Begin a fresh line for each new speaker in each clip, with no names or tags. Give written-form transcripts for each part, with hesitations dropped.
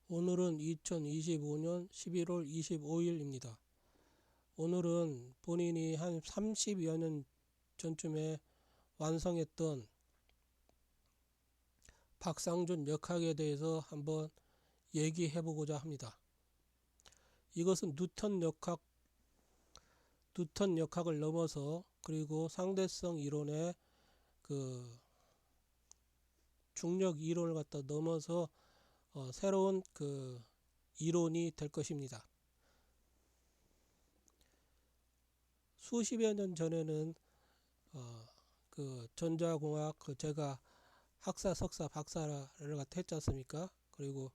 오늘은 2025년 11월 25일입니다. 오늘은 본인이 한 30여 년 전쯤에 완성했던 박상준 역학에 대해서 한번 얘기해 보고자 합니다. 이것은 뉴턴 역학을 넘어서 그리고 상대성 이론의 그 중력 이론을 갖다 넘어서 새로운 그 이론이 될 것입니다. 수십여 년 전에는 그 전자공학 제가 학사, 석사, 박사를 갖다 했지 않습니까? 그리고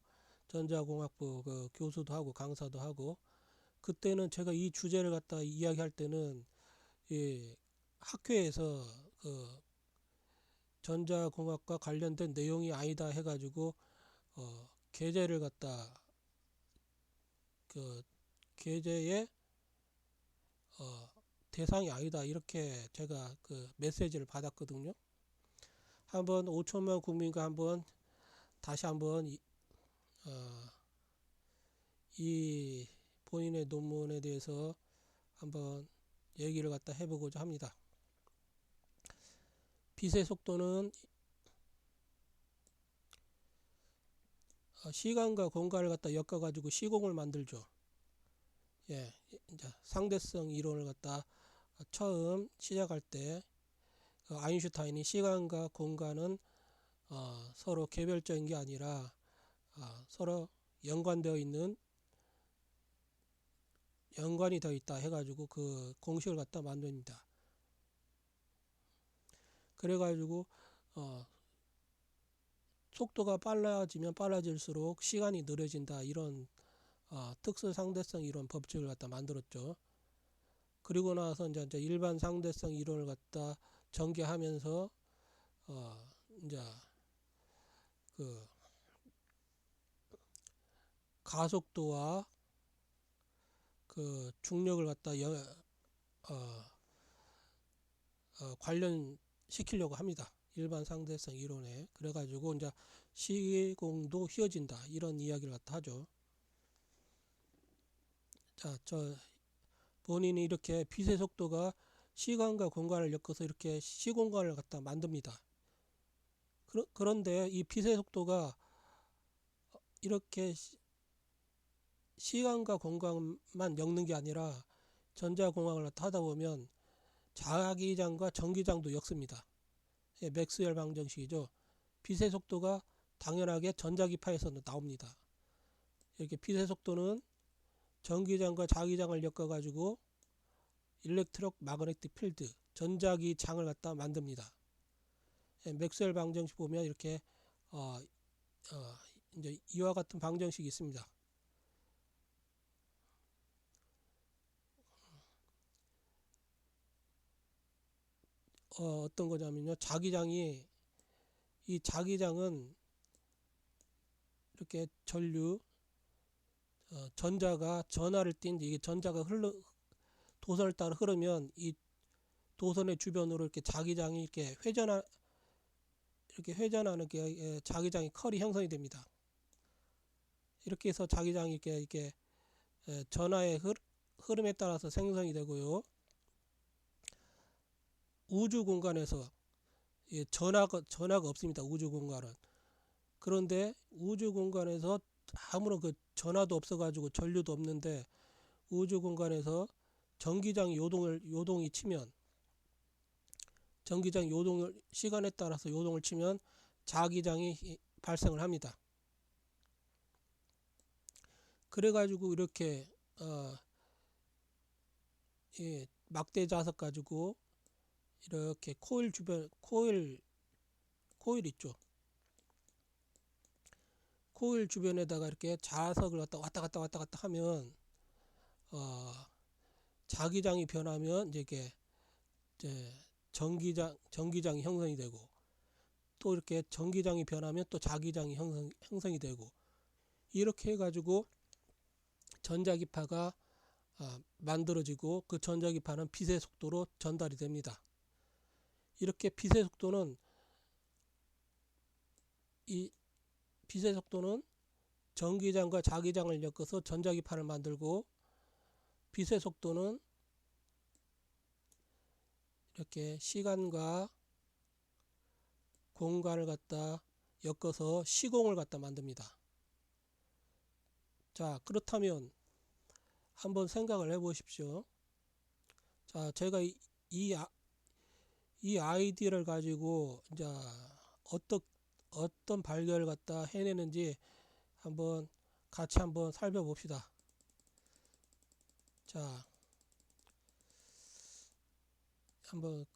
전자공학부 그 교수도 하고 강사도 하고, 그때는 제가 이 주제를 갖다 이야기할 때는 이 학회에서 그 전자공학과 관련된 내용이 아니다 해가지고 계제를 갖다 그 계제의 대상이 아니다 이렇게 제가 그 메시지를 받았거든요. 한번 5천만 국민과 한번 다시 한번 이 본인의 논문에 대해서 한번 얘기를 갖다 해보고자 합니다. 빛의 속도는 시간과 공간을 갖다 엮어가지고 시공을 만들죠. 예, 이제 상대성 이론을 갖다 처음 시작할 때 아인슈타인이 시간과 공간은 서로 개별적인 게 아니라 서로 연관이 되어 있다 해가지고 그 공식을 갖다 만듭니다. 그래가지고 속도가 빨라지면 빨라질수록 시간이 느려진다 이런 특수 상대성 이론 법칙을 갖다 만들었죠. 그리고 나서 이제 일반 상대성 이론을 갖다 전개하면서 이제 그 가속도와 중력을 갖다 관련시키려고 합니다. 일반 상대성 이론에. 그래가지고 이제 시공도 휘어진다 이런 이야기를 갖다 하죠. 자, 본인이 이렇게 빛의 속도가 시간과 공간을 엮어서 이렇게 시공간을 갖다 만듭니다. 그런데 이 빛의 속도가 이렇게 시간과 공간만 엮는 게 아니라 전자공학을 하다 보면 자기장과 전기장도 엮습니다. 예, 맥스웰 방정식이죠. 빛의 속도가 당연하게 전자기파에서 나옵니다. 이렇게 빛의 속도는 전기장과 자기장을 엮어가지고 일렉트로 마그네틱 필드, 전자기장을 갖다 만듭니다. 예, 맥스웰 방정식 보면 이렇게 이제 이와 같은 방정식이 있습니다. 어떤 거냐면요. 이 자기장은 이렇게 전자가 전하를 띈데 이게 전자가 도선을 따라 흐르면 이 도선의 주변으로 이렇게 자기장이 이렇게 회전하는 게 자기장이 컬이 형성이 됩니다. 이렇게 해서 자기장이 이렇게 전하의 흐름에 따라서 생성이 되고요. 우주 공간에서 전하가 없습니다. 우주 공간은. 그런데 우주 공간에서 아무런 그 전하도 없어가지고 전류도 없는데 우주 공간에서 전기장 요동이 치면 전기장 요동을 시간에 따라서 요동을 치면 자기장이 발생을 합니다. 그래가지고 이렇게 막대 자석 가지고 이렇게 코일 주변 코일 있죠. 코일 주변에다가 이렇게 자석을 갖다 왔다 갔다 하면 자기장이 변하면 이제 전기장이 형성이 되고, 또 이렇게 전기장이 변하면 또 자기장이 형성이 되고, 이렇게 해가지고 전자기파가 만들어지고 그 전자기파는 빛의 속도로 전달이 됩니다. 이렇게 빛의 속도는 전기장과 자기장을 엮어서 전자기파를 만들고, 빛의 속도는 이렇게 시간과 공간을 갖다 엮어서 시공을 갖다 만듭니다. 자, 그렇다면 한번 생각을 해 보십시오. 자, 제가 이 아이디어를 가지고 이제 어떤 발견을 갖다 해내는지 같이 한번 살펴봅시다. 자, 한번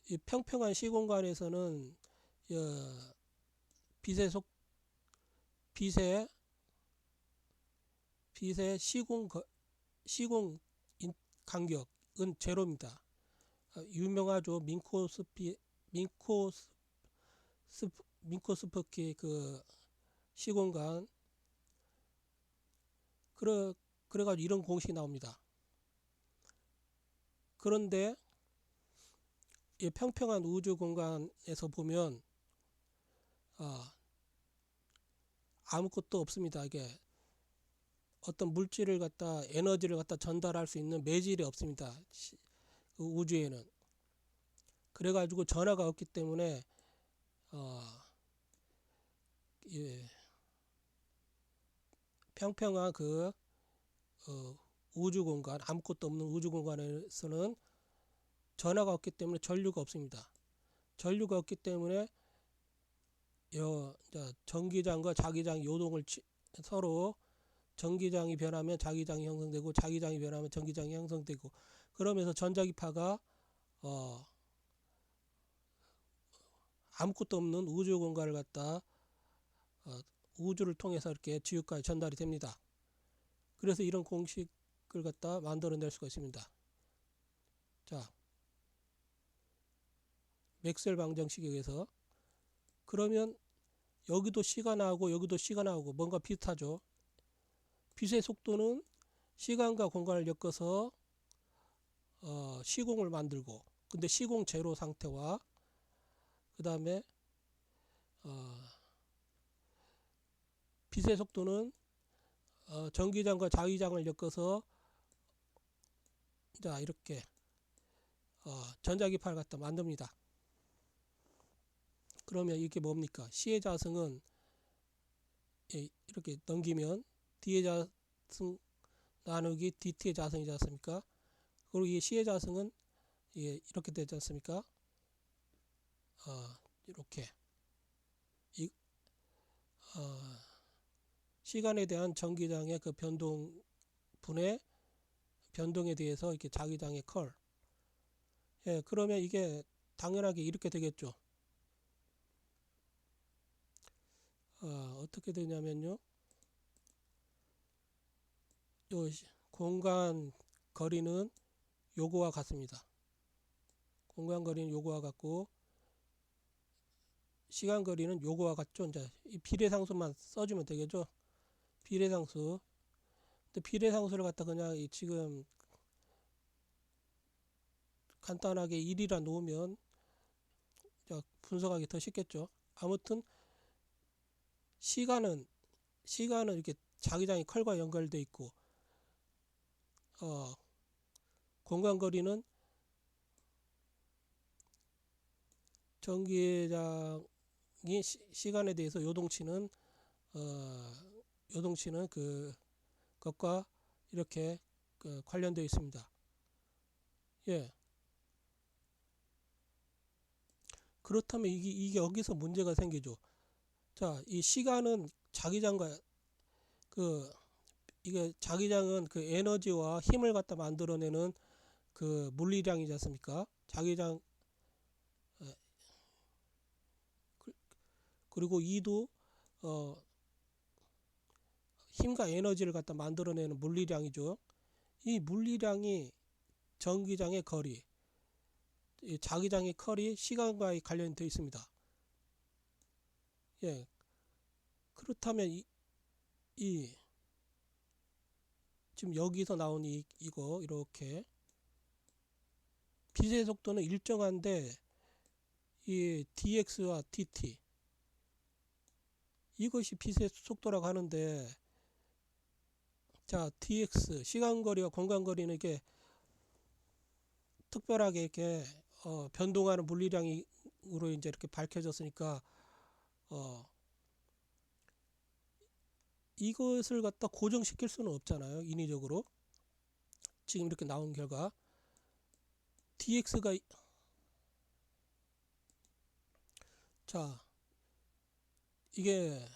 이 평평한 시공간에서는 빛의 시공 간격은 제로입니다. 유명하죠. 민코스프키 그 시공간. 그래가지고 이런 공식이 나옵니다. 그런데 이 평평한 우주 공간에서 보면 아무것도 없습니다. 이게 어떤 물질을 갖다 에너지를 갖다 전달할 수 있는 매질이 없습니다. 그 우주에는. 그래가지고 전하가 없기 때문에 예, 평평한 우주 공간, 아무것도 없는 우주 공간에서는 전하가 없기 때문에 전류가 없습니다. 전류가 없기 때문에 전기장과 자기장 요동을 서로 전기장이 변하면 자기장이 형성되고 자기장이 변하면 전기장이 형성되고, 그러면서 전자기파가 아무것도 없는 우주 공간을 갖다 우주를 통해서 이렇게 지구까지 전달이 됩니다. 그래서 이런 공식을 갖다 만들어낼 수가 있습니다. 자, 맥스웰 방정식에 의해서. 그러면 여기도 C가 나오고 여기도 C가 나오고 뭔가 비슷하죠. 빛의 속도는 시간과 공간을 엮어서 시공을 만들고, 근데 시공 제로 상태와 그 다음에 빛의 속도는 전기장과 자기장을 엮어서 자 이렇게 전자기파를 갖다 만듭니다. 그러면 이게 뭡니까? C의 자승은 이렇게 넘기면 D의 자승 나누기 DT의 자승이지 않습니까? 그리고 이 C의 자승은 이렇게 되지 않습니까? 이렇게 시간에 대한 전기장의 그 분의 변동에 대해서 이렇게 자기장의 컬. 예, 그러면 이게 당연하게 이렇게 되겠죠. 어떻게 되냐면요. 요 공간 거리는 요거와 같습니다. 공간 거리는 요거와 같고 시간 거리는 요거와 같죠. 이제 이 비례상수만 써주면 되겠죠. 비례상수. 근데 비례상수를 갖다 그냥 지금 간단하게 1이라 놓으면 분석하기 더 쉽겠죠. 아무튼 시간은 이렇게 자기장이 컬과 연결되어 있고 공간 거리는 전기장이 시간에 대해서 요동치는 그것과 이렇게 관련되어 있습니다. 예. 그렇다면 이게 여기서 문제가 생기죠. 자, 이 시간은 자기장과 이게 자기장은 그 에너지와 힘을 갖다 만들어내는 그 물리량이지 않습니까? 자기장 그리고 E도 힘과 에너지를 갖다 만들어내는 물리량이죠. 이 물리량이 전기장의 거리, 자기장의 컬이 시간과 관련되어 있습니다. 예. 그렇다면 지금 여기서 나온 이거 이렇게 빛의 속도는 일정한데 이 dx와 dt 이것이 빛의 속도라고 하는데, 자, dx 시간거리와 공간거리는 이게 특별하게 이렇게 변동하는 물리량으로 이제 이렇게 밝혀졌으니까 이것을 갖다 고정시킬 수는 없잖아요. 인위적으로. 지금 이렇게 나온 결과 dx가 자, 이게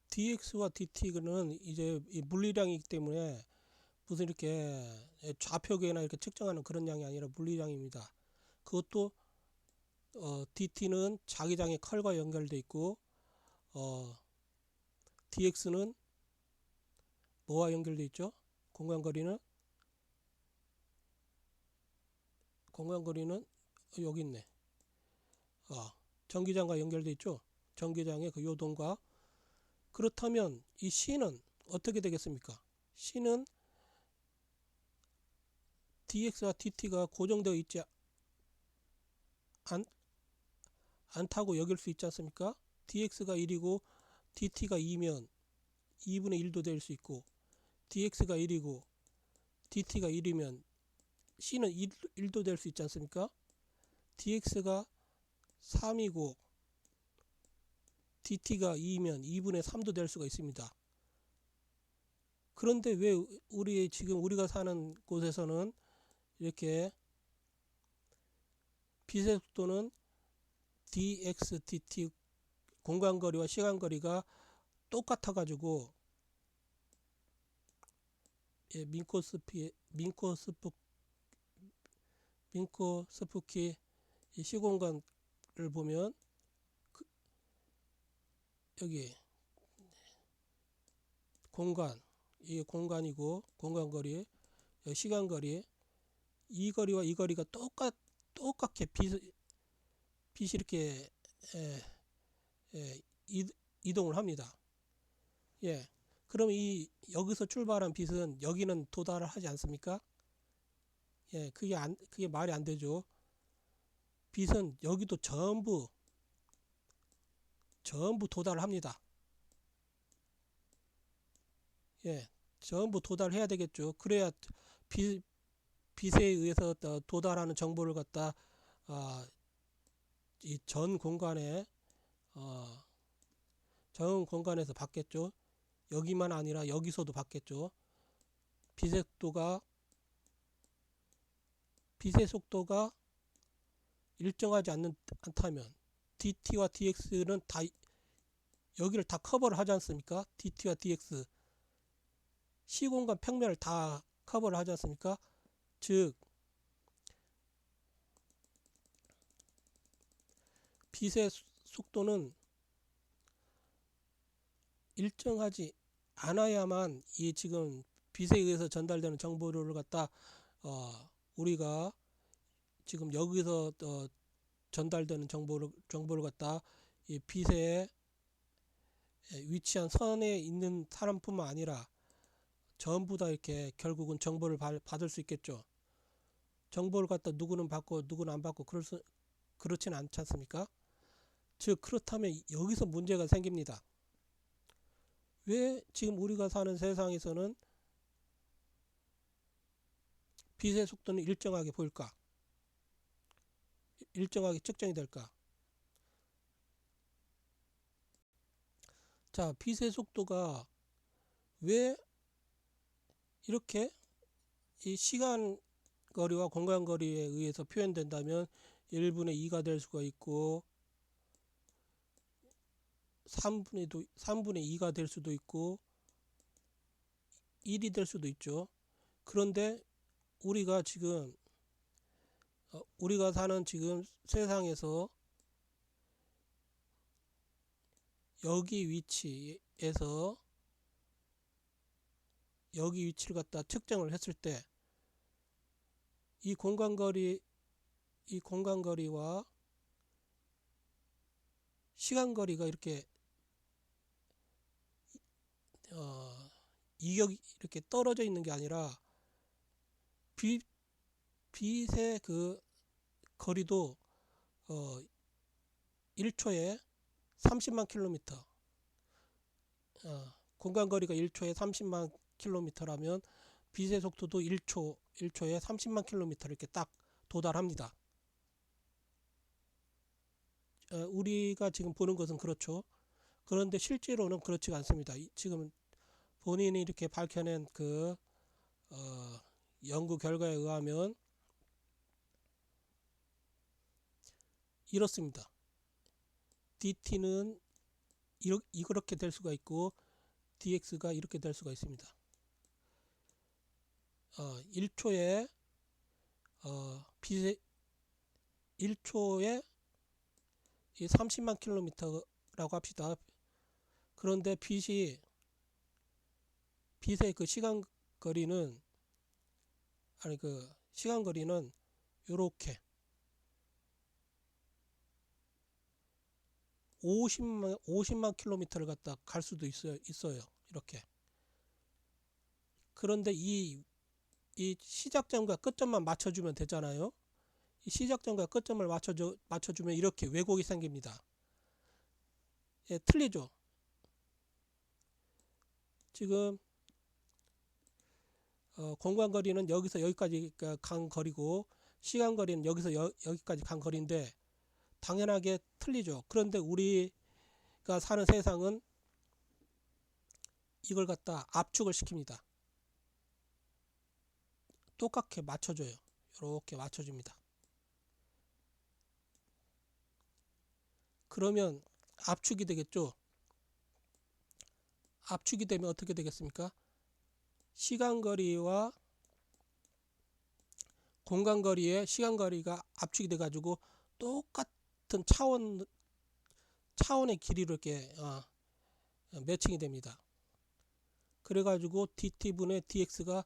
dx와 dt는 이제 이 물리량이기 때문에 무슨 이렇게 좌표계나 이렇게 측정하는 그런 양이 아니라 물리량입니다. 그것도 dt는 자기장의 컬과 연결돼 있고 dx는 뭐와 연결돼 있죠? 공간거리는 여기 있네. 전기장과 연결돼 있죠? 전기장의 그 요동과. 그렇다면 이 C는 어떻게 되겠습니까? C는 dx와 dt가 고정되어 있지 않다고 여길 수 있지 않습니까? dx가 1이고 dt가 2면 2분의 1도 될 수 있고, dx가 1이고 dt가 1이면 c는 1도 될 수 있지 않습니까? dx가 3이고 dt가 2면 2분의 3도 될 수가 있습니다. 그런데 왜 우리가 사는 곳에서는 이렇게 빛의 속도는 dx, dt 공간거리와 시간거리가 똑같아 가지고 민코스프키 시공간을 보면 여기 이게 공간이고 공간거리, 시간거리, 이 거리와 이 거리가 똑같게 빛이 이렇게 이동을 합니다. 예. 그럼 여기서 출발한 빛은 여기는 도달을 하지 않습니까? 예, 그게 말이 안 되죠. 빛은 여기도 전부 도달을 합니다. 예, 전부 도달해야 되겠죠. 그래야 빛에 의해서 도달하는 정보를 갖다 이 전 공간에서 받겠죠. 여기만 아니라 여기서도 받겠죠. 빛의 속도가 일정하지 않다면 dt와 dx는 다 여기를 다 커버를 하지 않습니까? dt와 dx 시공간 평면을 다 커버를 하지 않습니까? 즉 빛의 속도는 일정하지 않아야만 이 지금 빛에 의해서 전달되는 정보를 갖다 우리가 지금 여기서 전달되는 정보를 갖다 이 빛에 위치한 선에 있는 사람뿐만 아니라 전부 다 이렇게 결국은 정보를 받을 수 있겠죠. 정보를 갖다 누구는 받고 누구는 안 받고 그렇지는 않지 않습니까? 즉 그렇다면 여기서 문제가 생깁니다. 왜 지금 우리가 사는 세상에서는 빛의 속도는 일정하게 보일까? 일정하게 측정이 될까? 자, 빛의 속도가 왜 이렇게 이 시간거리와 공간거리에 의해서 표현된다면 1분의 2가 될 수가 있고 3분의 2가 될 수도 있고 1이 될 수도 있죠. 그런데 우리가 사는 지금 세상에서 여기 위치에서 여기 위치를 갖다 측정을 했을 때 이 공간거리와 시간거리가 이렇게 이격이 이렇게 떨어져 있는 게 아니라 빛의 그 거리도 1초에 30만 킬로미터, 공간거리가 1초에 30만 킬로미터라면 빛의 속도도 1초에 30만 킬로미터 이렇게 딱 도달합니다. 우리가 지금 보는 것은 그렇죠. 그런데 실제로는 그렇지가 않습니다. 지금 본인이 이렇게 밝혀낸 그 연구 결과에 의하면 이렇습니다. DT는 이렇게 될 수가 있고 DX가 이렇게 될 수가 있습니다. 1초에 1초에 30만 킬로미터라고 합시다. 그런데 빛의 그 시간거리는 요렇게 50만 킬로미터를 갖다 갈 수도 있어요. 이렇게. 그런데 이 시작점과 끝점만 맞춰주면 되잖아요. 이 시작점과 끝점을 맞춰주면 이렇게 왜곡이 생깁니다. 예, 틀리죠. 지금 공간거리는 여기서 여기까지 간 거리고 시간거리는 여기서 여기까지 간 거리인데 당연하게 틀리죠. 그런데 우리가 사는 세상은 이걸 갖다 압축을 시킵니다. 똑같게 맞춰줘요. 이렇게 맞춰줍니다. 그러면 압축이 되겠죠. 압축이 되면 어떻게 되겠습니까? 시간거리와 공간거리의 시간거리가 압축이 돼가지고 똑같은 차원의 길이로 이렇게 매칭이 됩니다. 그래가지고 DT분의 DX가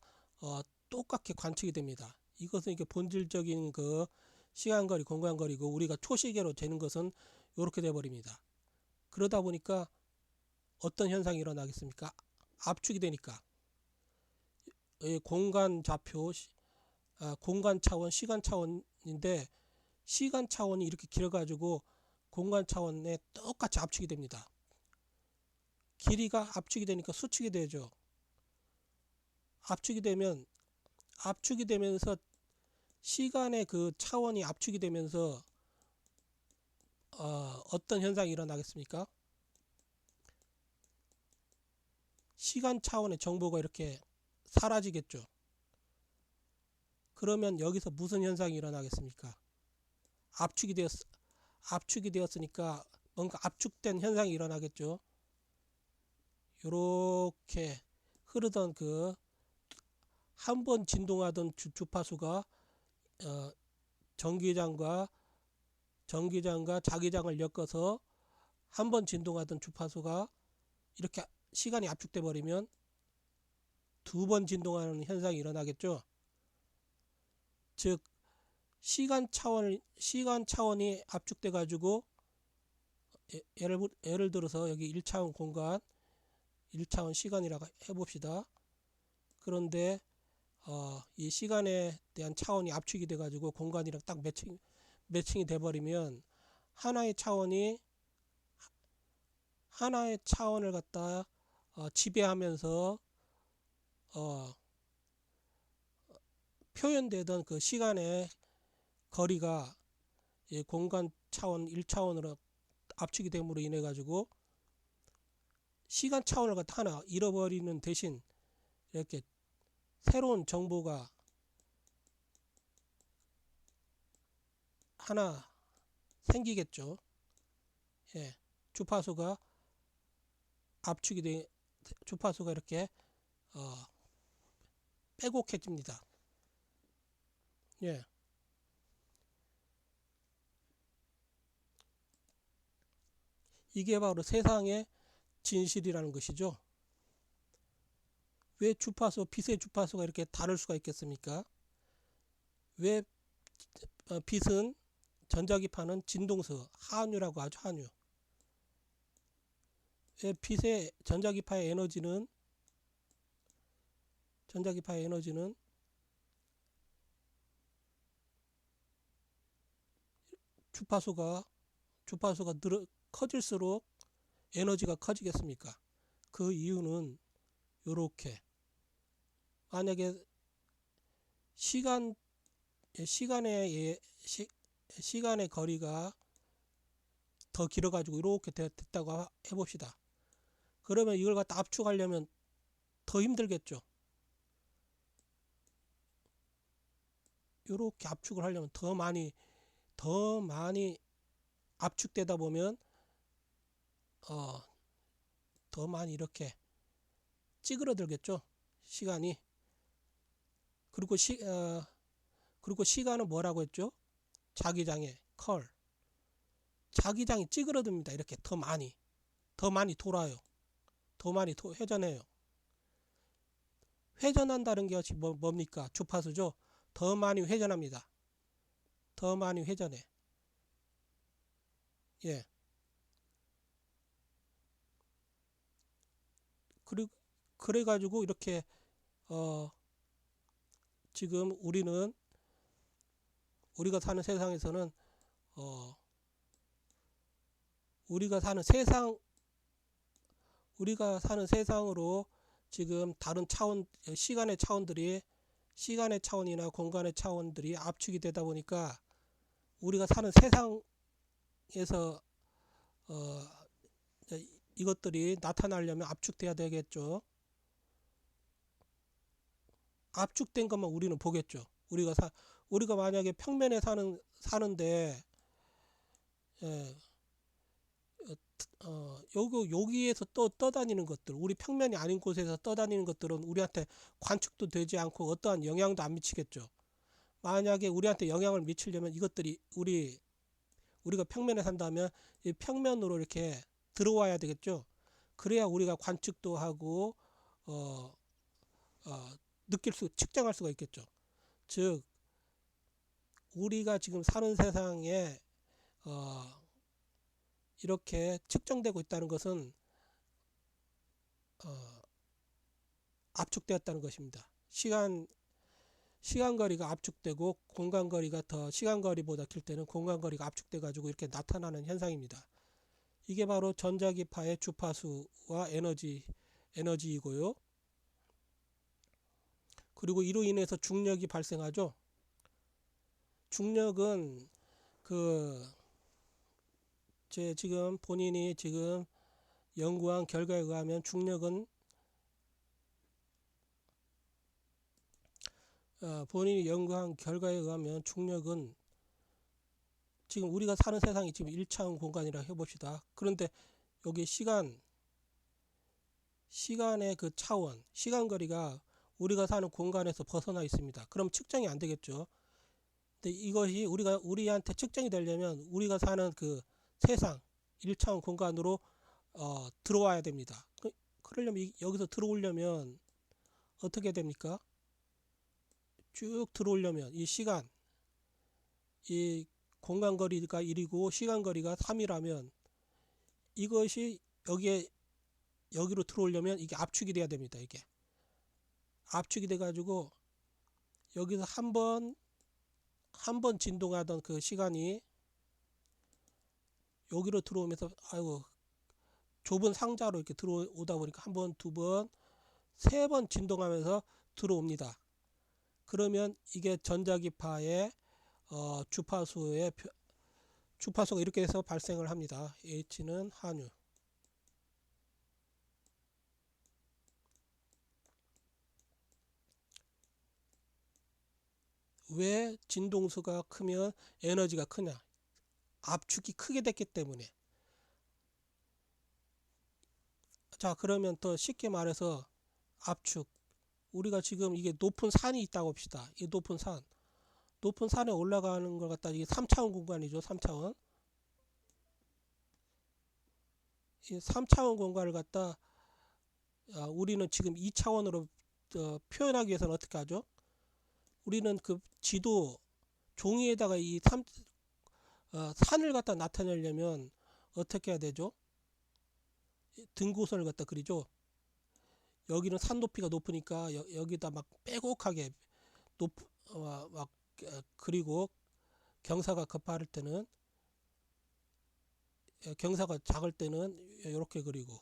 똑같게 관측이 됩니다. 이것은 이게 본질적인 그 시간거리, 공간거리고 우리가 초시계로 재는 것은 이렇게 돼버립니다. 그러다 보니까 어떤 현상이 일어나겠습니까? 압축이 되니까 공간 좌표, 공간 차원, 시간 차원인데 시간 차원이 이렇게 길어가지고 공간 차원에 똑같이 압축이 됩니다. 길이가 압축이 되니까 수축이 되죠. 압축이 되면서 시간의 그 차원이 압축이 되면서 어떤 현상이 일어나겠습니까? 시간 차원의 정보가 이렇게 사라지겠죠. 그러면 여기서 무슨 현상이 일어나겠습니까? 압축이 되었으니까 뭔가 압축된 현상이 일어나겠죠. 요렇게 흐르던 그 한 번 진동하던 주파수가 전기장과 자기장을 엮어서 한 번 진동하던 주파수가 이렇게 시간이 압축돼 버리면 두 번 진동하는 현상이 일어나겠죠. 즉 시간 차원이 압축돼 가지고 예를 들어서 여기 1차원 공간, 1차원 시간이라고 해봅시다. 그런데 이 시간에 대한 차원이 압축이 돼 가지고 공간이랑 딱 매칭이 돼 버리면 하나의 차원을 갖다 지배하면서 표현되던 그 시간의 거리가 공간 차원 1차원으로 압축이 됨으로 인해 가지고 시간 차원을 갖다 하나 잃어버리는 대신 이렇게 새로운 정보가 하나 생기겠죠. 예, 주파수가 이렇게 빼곡해집니다. 예. 이게 바로 세상의 진실이라는 것이죠. 왜 빛의 주파수가 이렇게 다를 수가 있겠습니까? 왜 빛은 전자기파는 진동서, 한유라고 하죠. 한유. 왜 빛의 전자기파의 에너지는 주파수가 커질수록 에너지가 커지겠습니까? 그 이유는 요렇게 만약에 시간의 거리가 더 길어가지고 이렇게 됐다고 해봅시다. 그러면 이걸 갖다 압축하려면 더 힘들겠죠. 이렇게 압축을 하려면 더 많이 압축되다 보면 더 많이 이렇게 찌그러들겠죠. 시간이. 그리고 시간은 뭐라고 했죠? 자기장의 컬. 자기장이 찌그러듭니다. 이렇게 더 많이 돌아요. 더 많이 회전해요. 회전한다는 것이 뭡니까? 주파수죠. 더 많이 회전합니다. 더 많이 회전해. 예. 그래가지고 이렇게 지금 우리가 사는 세상에서는 우리가 사는 세상으로 지금 다른 시간의 차원이나 공간의 차원들이 압축이 되다 보니까 우리가 사는 세상에서 이것들이 나타나려면 압축돼야 되겠죠. 압축된 것만 우리는 보겠죠. 우리가 만약에 평면에 사는데 여기에서 떠다니는 것들, 우리 평면이 아닌 곳에서 떠다니는 것들은 우리한테 관측도 되지 않고 어떠한 영향도 안 미치겠죠. 만약에 우리한테 영향을 미치려면 이것들이 우리가 평면에 산다면 이 평면으로 이렇게 들어와야 되겠죠. 그래야 우리가 관측도 하고 측정할 수가 있겠죠. 즉 우리가 지금 사는 세상에 이렇게 측정되고 있다는 것은 압축되었다는 것입니다. 시간거리가 압축되고 공간거리가 더 시간거리보다 길 때는 공간거리가 압축돼 가지고 이렇게 나타나는 현상입니다. 이게 바로 전자기파의 주파수와 에너지이고요. 그리고 이로 인해서 중력이 발생하죠. 중력은 지금 본인이 지금 연구한 결과에 의하면 중력은 지금 우리가 사는 세상이 지금 1차원 공간이라 해봅시다. 그런데 여기 시간의 그 차원, 시간거리가 우리가 사는 공간에서 벗어나 있습니다. 그럼 측정이 안 되겠죠. 근데 이것이 우리한테 측정이 되려면 우리가 사는 그 세상 1차원 공간으로 들어와야 됩니다. 그러려면 여기서 들어오려면 어떻게 됩니까? 쭉 들어오려면 이 공간거리가 1이고 시간거리가 3이라면 이것이 여기로 들어오려면 이게 압축이 돼야 됩니다. 이게 압축이 돼 가지고 여기서 한 번 진동하던 그 시간이 여기로 들어오면서 좁은 상자로 이렇게 들어오다 보니까 한 번, 두 번, 세 번 진동하면서 들어옵니다. 그러면 이게 전자기파의 주파수가 이렇게 해서 발생을 합니다. H는 한유. 왜 진동수가 크면 에너지가 크냐? 압축이 크게 됐기 때문에. 자, 그러면 더 쉽게 말해서 압축. 우리가 지금 이게 높은 산이 있다고 합시다. 이 높은 산에 올라가는 걸 갖다 이게 3차원 공간이죠. 3차원. 이 3차원 공간을 갖다 우리는 지금 2차원으로 표현하기 위해서는 어떻게 하죠? 우리는 그 지도 종이에다가 이 산을 갖다 나타내려면 어떻게 해야 되죠? 등고선을 갖다 그리죠. 여기는 산 높이가 높으니까 여기다 막 빼곡하게 그리고 경사가 급할 때는 경사가 작을 때는 이렇게 그리고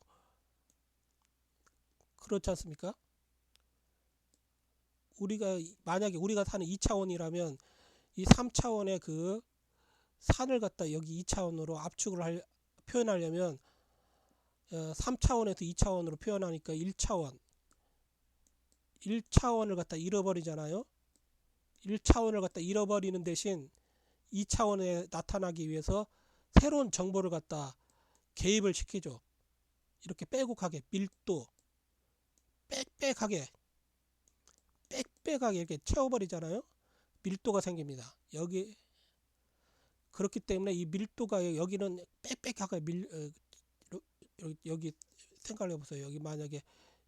그렇지 않습니까? 만약에 우리가 사는 2차원이라면 이 3차원의 그 산을 갖다 여기 2차원으로 표현하려면 3차원에서 2차원으로 표현하니까 1차원을 갖다 잃어버리잖아요. 1차원을 갖다 잃어버리는 대신 2차원에 나타나기 위해서 새로운 정보를 갖다 개입을 시키죠. 이렇게 빼곡하게 밀도 빽빽하게 이렇게 채워버리잖아요. 밀도가 생깁니다. 여기 그렇기 때문에 이 밀도가 여기는 빽빽하게 여기 생각해 보세요. 여기 만약에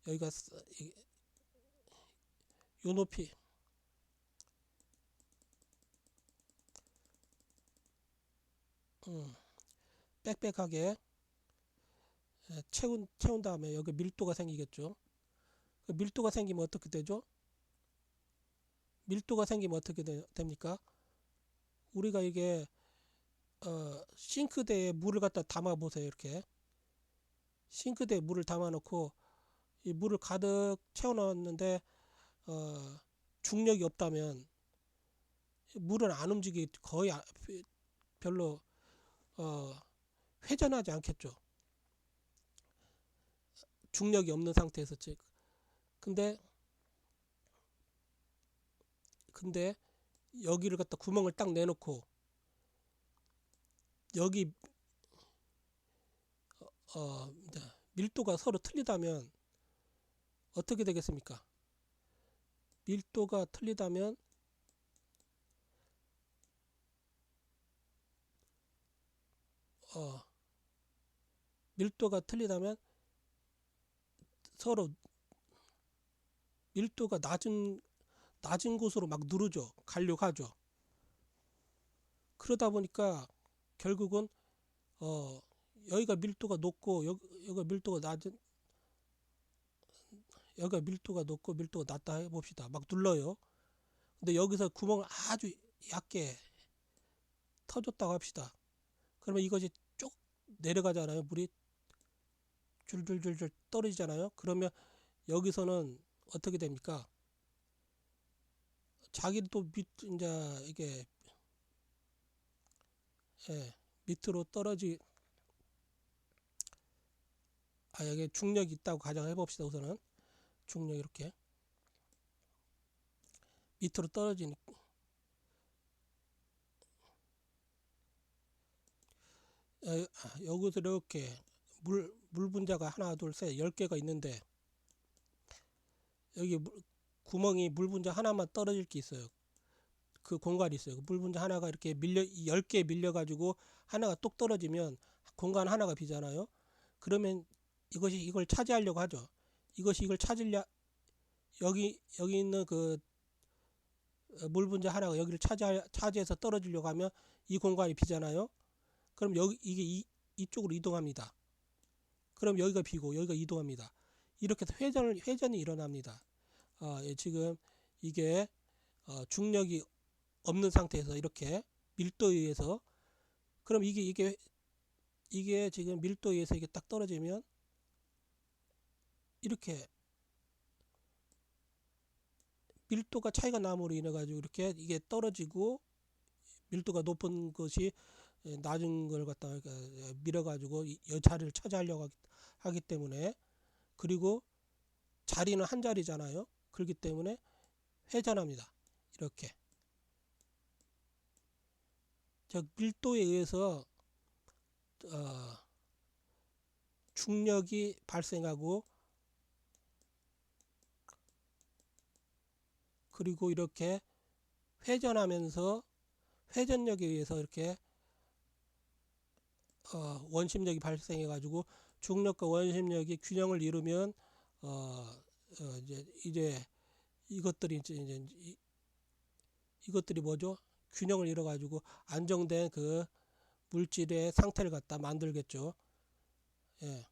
여기가 요 높이 빽빽하게 채운 다음에 여기 밀도가 생기겠죠. 그 밀도가 생기면 어떻게 되죠? 밀도가 생기면 어떻게 됩니까? 우리가 이게 싱크대에 물을 갖다 담아 보세요. 이렇게 싱크대에 물을 담아 놓고 이 물을 가득 채워 넣었는데 중력이 없다면 물은 안 거의 별로 회전하지 않겠죠. 중력이 없는 상태에서 근데 여기를 갖다 구멍을 딱 내놓고 여기 밀도가 서로 틀리다면 어떻게 되겠습니까? 밀도가 틀리다면 서로 밀도가 낮은 곳으로 막 누르죠. 가려고 하죠. 그러다 보니까 결국은 여기가 밀도가 높고 여기가 밀도가 높고 밀도가 낮다 해봅시다. 막 눌러요. 근데 여기서 구멍을 아주 얕게 터줬다고 합시다. 그러면 이것이 쭉 내려가잖아요. 물이 줄줄줄줄 떨어지잖아요. 그러면 여기서는 어떻게 됩니까? 자기도 이제 이게 밑으로 여기 중력이 있다고 가정해 봅시다. 우선은 중력 이렇게 밑으로 떨어지니까 여기서 이렇게 물 분자가 하나 둘 셋 10개가 있는데 여기 구멍이 물 분자 하나만 떨어질 게 있어요. 그 공간이 있어요. 물 분자 하나가 이렇게 10개 밀려 가지고 하나가 똑 떨어지면 공간 하나가 비잖아요. 그러면 이걸 차지하려고 하죠. 이걸 찾으려 여기 있는 그 물 분자 하나가 여기를 차지해서 떨어지려고 하면 이 공간이 비잖아요. 그럼 이게 이쪽으로 이동합니다. 그럼 여기가 비고 여기가 이동합니다. 이렇게 해서 회전이 일어납니다. 지금 이게 중력이 없는 상태에서 이렇게 밀도에 의해서 그럼 이게 지금 밀도에 의해서 이게 딱 떨어지면 이렇게 밀도가 차이가 남으로 인해 가지고 이렇게 이게 떨어지고 밀도가 높은 것이 낮은 걸 갖다가 밀어 가지고 이 자리를 차지하려고 하기 때문에 그리고 자리는 한 자리잖아요. 그렇기 때문에 회전합니다. 이렇게 즉 밀도에 의해서 중력이 발생하고 그리고 이렇게 회전하면서 회전력에 의해서 이렇게 원심력이 발생해 가지고 중력과 원심력이 균형을 이루면 이제 이것들이 뭐죠? 균형을 이뤄 가지고 안정된 그 물질의 상태를 갖다 만들겠죠. 예.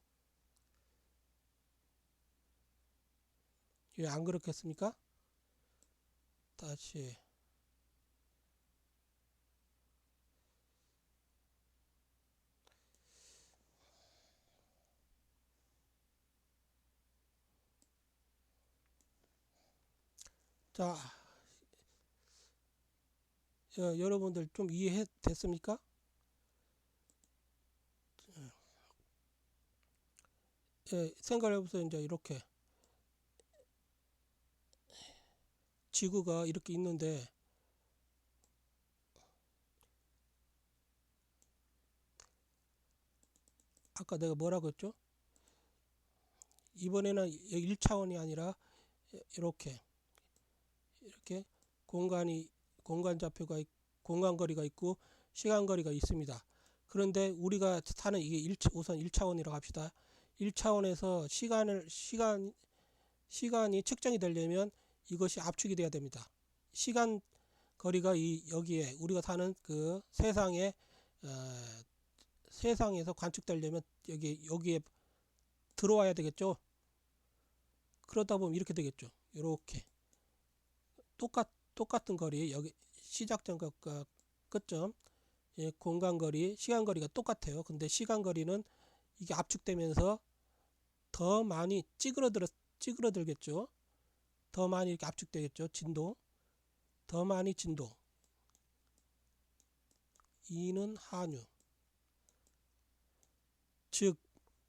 왜 안 그렇겠습니까? 다시 자, 여러분들 좀 이해됐습니까? 생각해보세요. 이제 이렇게 지구가 이렇게 있는데 아까 내가 뭐라고 했죠? 이번에는 1차원이 아니라 이렇게 공간 좌표가 공간거리가 있고 시간거리가 있습니다. 그런데 우리가 사는 이게 우선 1차원이라고 합시다. 1차원에서 시간이 측정이 되려면 이것이 압축이 돼야 됩니다. 시간 거리가 여기에 우리가 사는 그 세상에서 관측되려면 여기에 들어와야 되겠죠. 그러다 보면 이렇게 되겠죠. 이렇게 똑같은 거리, 여기 시작점과 끝점, 공간거리, 시간거리가 똑같아요. 근데 시간거리는 이게 압축되면서 더 많이 찌그러들겠죠. 더 많이 이렇게 압축되겠죠. 더 많이 진동. 이는 한유. 즉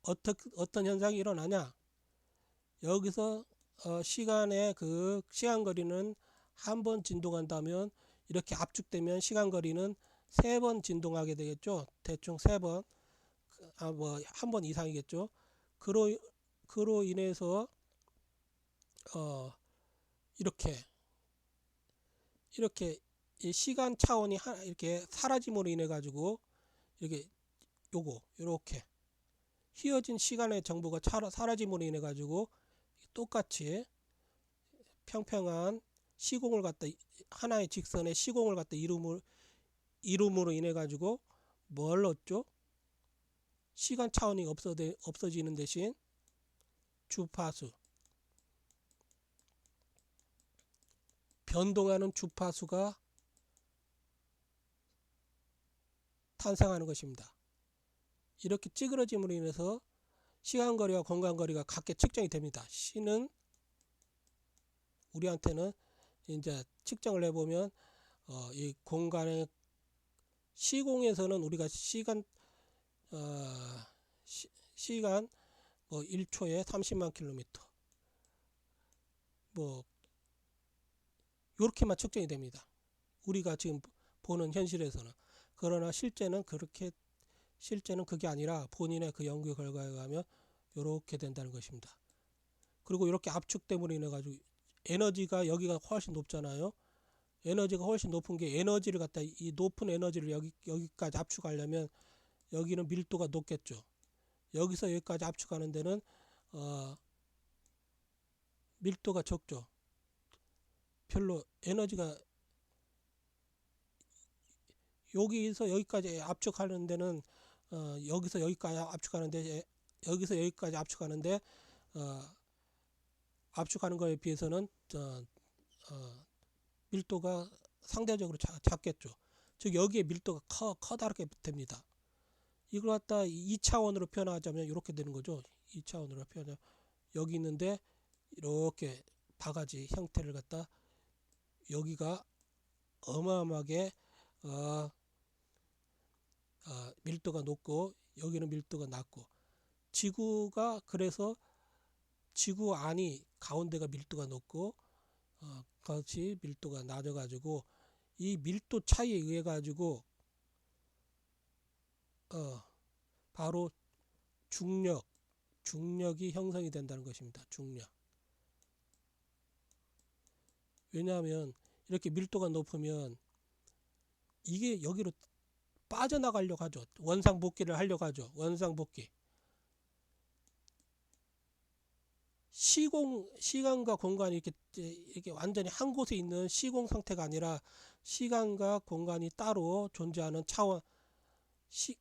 어떤 현상이 일어나냐? 여기서 시간의 그 시간거리는 한 번 진동한다면 이렇게 압축되면 시간거리는 3번 진동하게 되겠죠. 대충 3번, 뭐 한 번 이상이겠죠. 그로 인해서 이렇게 이 시간 차원이 이렇게 사라짐으로 인해 가지고 이렇게 요렇게 휘어진 시간의 정보가 사라짐으로 인해 가지고 똑같이 평평한 시공을 갖다 하나의 직선의 시공을 갖다 이룸으로 인해 가지고 뭘 얻죠? 시간 차원이 없어지는 대신 주파수, 변동하는 주파수가 탄생하는 것입니다. 이렇게 찌그러짐으로 인해서 시간거리와 공간거리가 각각 측정이 됩니다. C는 우리한테는 이제 측정을 해보면 이 공간의 시공에서는 우리가 시간 뭐 1초에 30만 킬로미터 뭐 요렇게만 측정이 됩니다. 우리가 지금 보는 현실에서는. 그러나 실제는 그게 아니라 본인의 그 연구 결과에 의하면 요렇게 된다는 것입니다. 그리고 이렇게 압축됨으로 인해 가지고 에너지가 여기가 훨씬 높잖아요. 에너지가 훨씬 높은 게 에너지를 갖다 이 높은 에너지를 여기까지 압축하려면 여기는 밀도가 높겠죠. 여기서 여기까지 압축하는 데는 밀도가 적죠. 별로 에너지가 여기서 여기까지 압축하는 데는 여기서 여기까지 압축하는데 압축하는 거에 비해서는 밀도가 상대적으로 작겠죠. 즉 여기에 밀도가 커다랗게 됩니다. 이걸 갖다 2차원으로 표현하자면 이렇게 되는 거죠. 2차원으로 표현하면 여기 있는데 이렇게 바가지 형태를 갖다 여기가 어마어마하게 밀도가 높고 여기는 밀도가 낮고 지구가 그래서 지구 안이 가운데가 밀도가 높고 그것이 밀도가 낮아 가지고 이 밀도 차이에 의해 가지고 바로 중력이 형성이 된다는 것입니다. 중력. 왜냐하면 이렇게 밀도가 높으면 이게 여기로 빠져나가려고 하죠. 원상복귀를 하려고 하죠. 원상복귀. 시간과 공간이 이렇게 완전히 한 곳에 있는 시공 상태가 아니라 시간과 공간이 따로 존재하는 차원,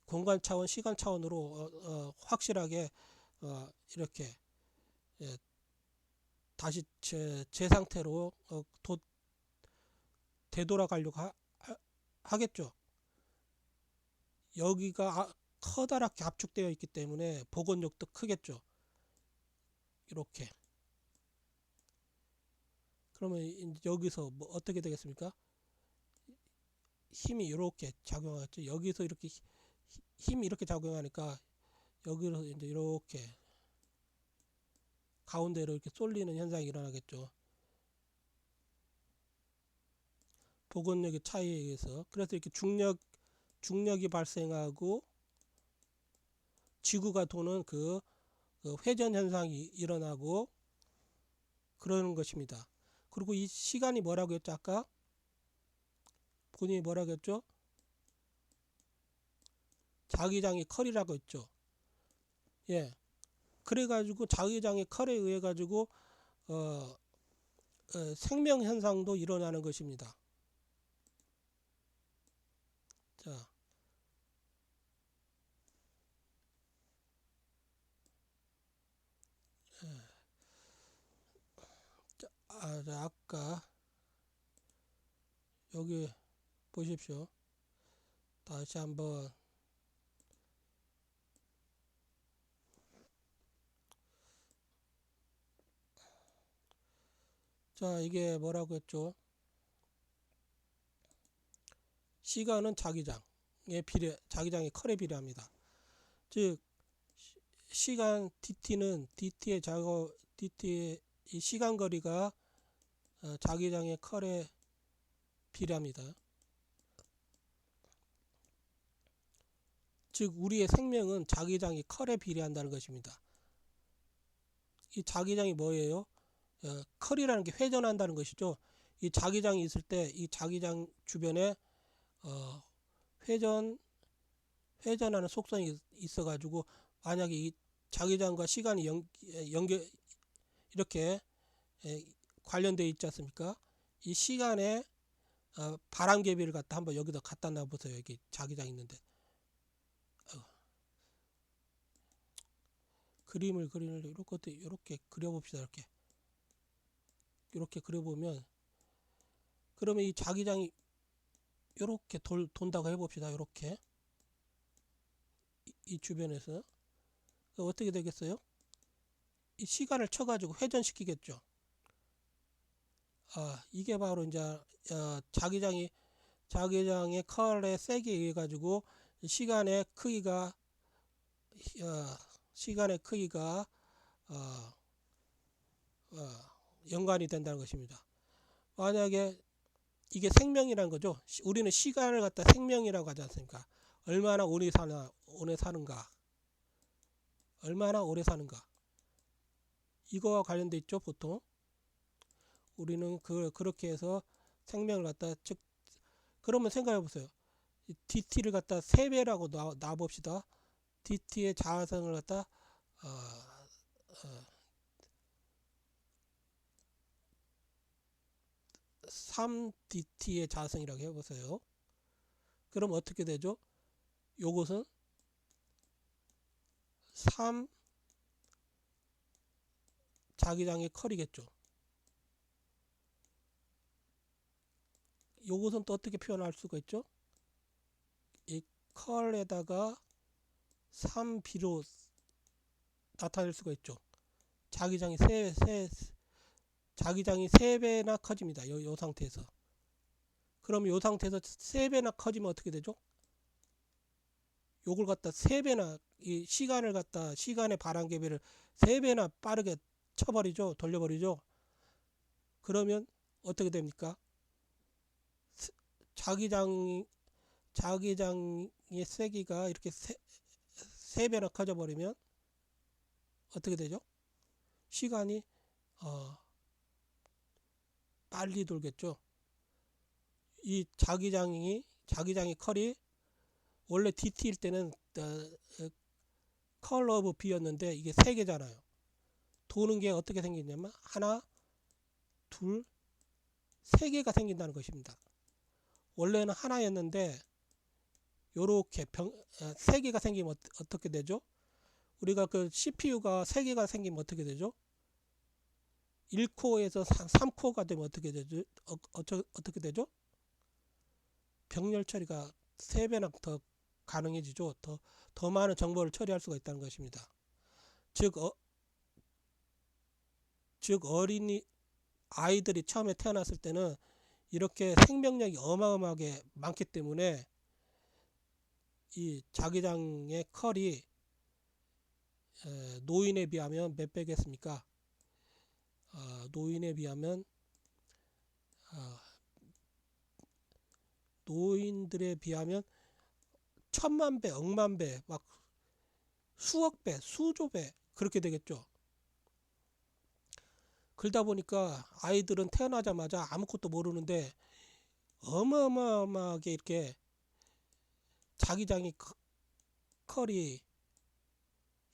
공간 차원, 시간 차원으로 확실하게 이렇게 다시 제 상태로 되돌아가려고 하겠죠. 여기가 커다랗게 압축되어 있기 때문에 복원력도 크겠죠. 이렇게. 그러면 여기서 뭐 어떻게 되겠습니까? 힘이 이렇게 작용하겠죠. 여기서 이렇게 힘이 이렇게 작용하니까 여기로 이제 이렇게 가운데로 이렇게 쏠리는 현상이 일어나겠죠. 복원력의 차이에 의해서. 그래서 이렇게 중력이 발생하고 지구가 도는 그 회전 현상이 일어나고 그러는 것입니다. 그리고 이 시간이 뭐라고 했죠? 아까 본인이 뭐라고 했죠? 자기장의 컬이라고 했죠. 예. 그래가지고 자기장의 컬에 의해 가지고 생명 현상도 일어나는 것입니다. 자, 아까 여기 보십시오. 다시 한번 자, 이게 뭐라고 했죠? 시간은 자기장의 컬에 비례합니다. 즉 시간 DT의 이 시간 거리가 자기장의 컬에 비례합니다. 즉 우리의 생명은 자기장이 컬에 비례한다는 것입니다. 이 자기장이 뭐예요? 컬이라는 게 회전한다는 것이죠. 이 자기장이 있을 때 이 자기장 주변에 회전하는 속성이 있어가지고 만약에 이 자기장과 시간이 연결 이렇게 관련되어 있지 않습니까? 이 시간에 바람개비를 갖다 한번 여기다 갖다 놔보세요. 여기 자기장 있는데 그림을 이렇게 그려봅시다. 이렇게 그려보면 그러면 이 자기장이 이렇게 돈다고 해봅시다. 이렇게 이 주변에서 어떻게 되겠어요? 이 시간을 쳐가지고 회전시키겠죠. 이게 바로 이제 자기장의 컬의 세기에 의해 가지고 시간의 크기가 연관이 된다는 것입니다. 만약에 이게 생명이라는 거죠. 우리는 시간을 갖다 생명이라고 하지 않습니까? 얼마나 오래 사는가. 얼마나 오래 사는가. 이거와 관련돼 있죠, 보통. 우리는 그렇게 해서 생명을 갖다 그러면 생각해 보세요. DT를 갖다 3배라고 놔 봅시다. DT의 자성을 갖다 3DT의 자성이라고 해보세요. 그럼 어떻게 되죠? 요것은 3 자기장의 컬이겠죠. 요것은 또 어떻게 표현할 수가 있죠? 이 컬에다가 3B로 나타낼 수가 있죠. 자기장이 3배나 커집니다. 요 상태에서. 그럼 요 상태에서 3배나 커지면 어떻게 되죠? 요걸 갖다 3배나 이 시간의 바람개비를 3배나 빠르게 돌려버리죠. 그러면 어떻게 됩니까? 자기장의 세기가 이렇게 3배나 커져 버리면 어떻게 되죠? 시간이 빨리 돌겠죠. 이 자기장의 컬이 원래 DT일 때는 컬 오브 B였는데 이게 3개잖아요. 도는 게 어떻게 생기냐면 하나, 둘, 3개가 생긴다는 것입니다. 원래는 하나였는데 요렇게 3개가 생기면 어떻게 되죠? 우리가 그 CPU가 3개가 생기면 어떻게 되죠? 1코어에서 3코어가 되면 어떻게 되죠? 어떻게 되죠? 병렬 처리가 3배나 더 가능해지죠. 더 많은 정보를 처리할 수가 있다는 것입니다. 즉 아이들이 처음에 태어났을 때는 이렇게 생명력이 어마어마하게 많기 때문에 이 자기장의 컬이 노인에 비하면 몇 배겠습니까? 노인에 비하면 노인들에 비하면 천만 배, 억만 배, 막 수억 배, 수조 배 그렇게 되겠죠. 그러다 보니까 아이들은 태어나자마자 아무것도 모르는데 어마어마하게 이렇게 자기장이 컬이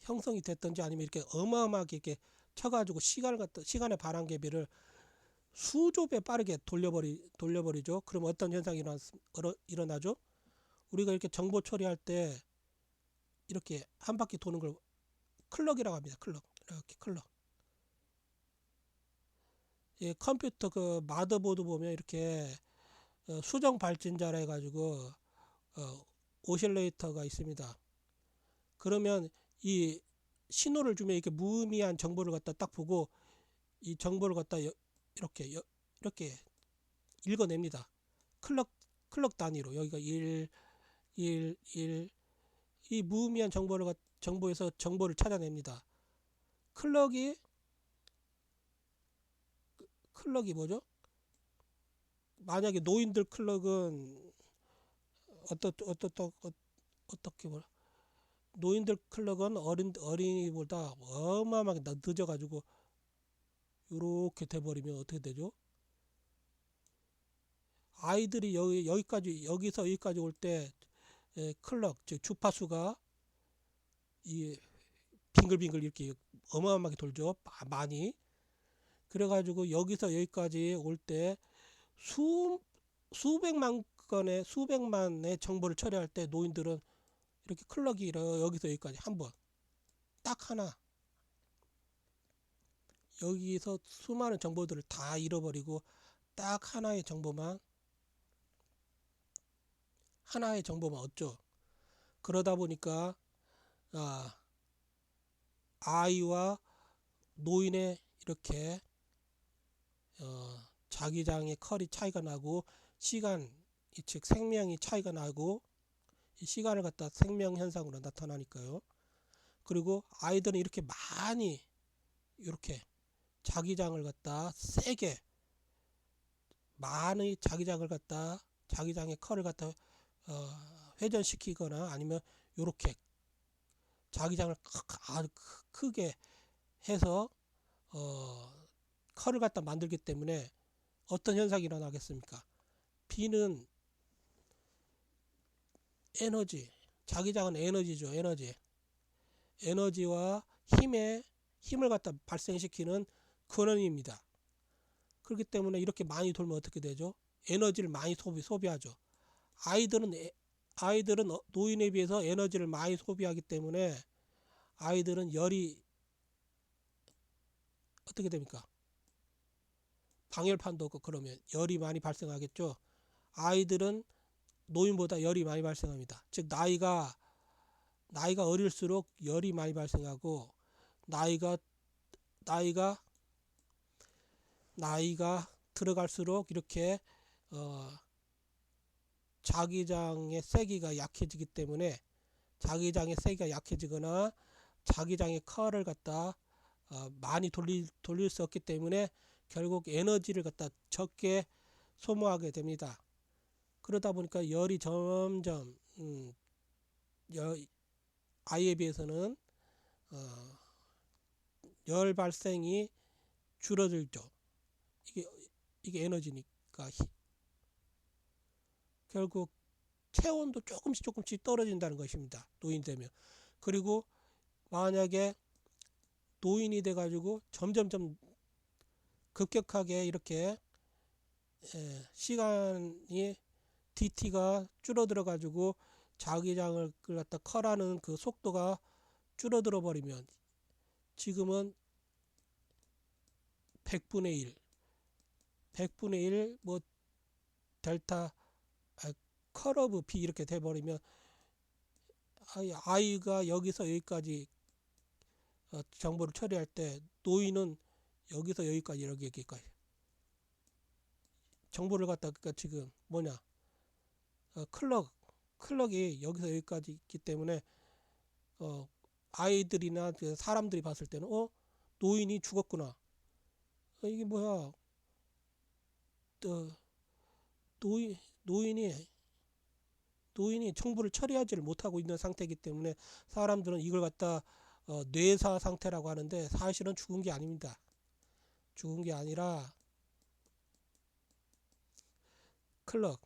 형성이 됐든지 아니면 이렇게 어마어마하게 이렇게 쳐가지고 시간의 반환계비를 수조 배 빠르게 돌려버리죠. 그럼 어떤 현상이 일어나죠? 우리가 이렇게 정보 처리할 때 이렇게 한 바퀴 도는 걸 클럭이라고 합니다. 클럭. 이렇게 클럭. 예, 컴퓨터 그 마더보드 보면 이렇게 수정 발진자라 해가지고 오실레이터가 있습니다. 그러면 이 신호를 주면 이렇게 무의미한 정보를 갖다 딱 보고 이 정보를 갖다 이렇게 읽어냅니다. 클럭 단위로 여기가 1, 1, 1 이 무의미한 정보에서 정보를 찾아냅니다. 클럭이 뭐죠? 만약에 노인들 클럭은 어떻게 보라? 노인들 클럭은 어린이보다 어마어마하게 늦어가지고 이렇게 돼버리면 어떻게 되죠? 아이들이 여기서 여기까지 올 때 클럭 즉 주파수가 이 빙글빙글 이렇게 어마어마하게 돌죠. 많이. 그래가지고 여기서 여기까지 올 때 수백만의 정보를 처리할 때 노인들은 이렇게 클럭이 여기서 여기까지 한 번 딱 하나 여기서 수많은 정보들을 다 잃어버리고 딱 하나의 정보만 얻죠. 그러다 보니까 아이와 노인의 이렇게 자기장의 컬이 차이가 나고 즉 생명이 차이가 나고 이 시간을 갖다 생명 현상으로 나타나니까요. 그리고 아이들은 이렇게 많이 이렇게 자기장을 갖다 세게 많이 자기장의 컬을 갖다 회전시키거나 아니면 이렇게 자기장을 아주 크게 해서 컬을 갖다 만들기 때문에 어떤 현상이 일어나겠습니까? B는 에너지, 자기장은 에너지죠. 에너지와 힘을 갖다 발생시키는 근원입니다. 그렇기 때문에 이렇게 많이 돌면 어떻게 되죠? 에너지를 많이 소비하죠. 아이들은 노인에 비해서 에너지를 많이 소비하기 때문에 아이들은 열이 어떻게 됩니까? 방열판도 없고 그러면 열이 많이 발생하겠죠. 아이들은 노인보다 열이 많이 발생합니다. 즉 나이가 어릴수록 열이 많이 발생하고 나이가 들어갈수록 이렇게 자기장의 세기가 약해지기 때문에 자기장의 세기가 약해지거나 자기장의 컬을 갖다 많이 돌릴 수 없기 때문에 결국 에너지를 갖다 적게 소모하게 됩니다. 그러다 보니까 열이 점점 아이에 비해서는 열 발생이 줄어들죠. 이게 에너지니까 결국 체온도 조금씩 떨어진다는 것입니다. 노인 되면. 그리고 만약에 노인이 돼가지고 점점점 급격하게 이렇게 시간이 DT가 줄어들어 가지고 자기장을 갖다 컬하는 그 속도가 줄어들어 버리면 지금은 100분의 1 뭐 델타 컬 오브 B 이렇게 돼 버리면 아이가 여기서 여기까지 정보를 처리할 때 노인은 여기서 여기까지 여기까지 정보를 갖다 그러니까 지금 뭐냐 클럭이 여기서 여기까지 있기 때문에 아이들이나 그 사람들이 봤을 때는 노인이 죽었구나. 이게 뭐야 어, 노인 노인이 노인이 청부를 처리하지를 못하고 있는 상태이기 때문에 사람들은 이걸 갖다 뇌사 상태라고 하는데 사실은 죽은 게 아닙니다. 죽은 게 아니라 클럭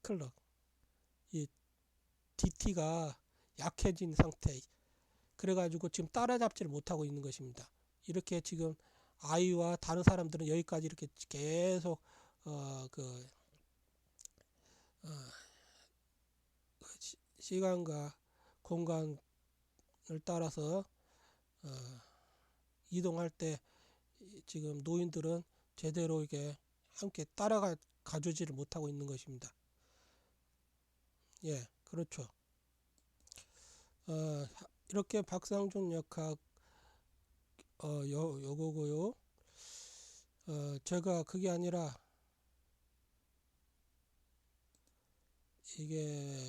클럭 이 DT가 약해진 상태. 그래가지고 지금 따라잡지를 못하고 있는 것입니다. 이렇게 지금 아이와 다른 사람들은 여기까지 이렇게 계속 그 시간과 공간을 따라서 어, 이동할 때 지금 노인들은 제대로 이게 함께 따라가 가주지를 못하고 있는 것입니다. 예, 그렇죠. 이렇게 박상준 역학 요거고요. 제가 그게 아니라 이게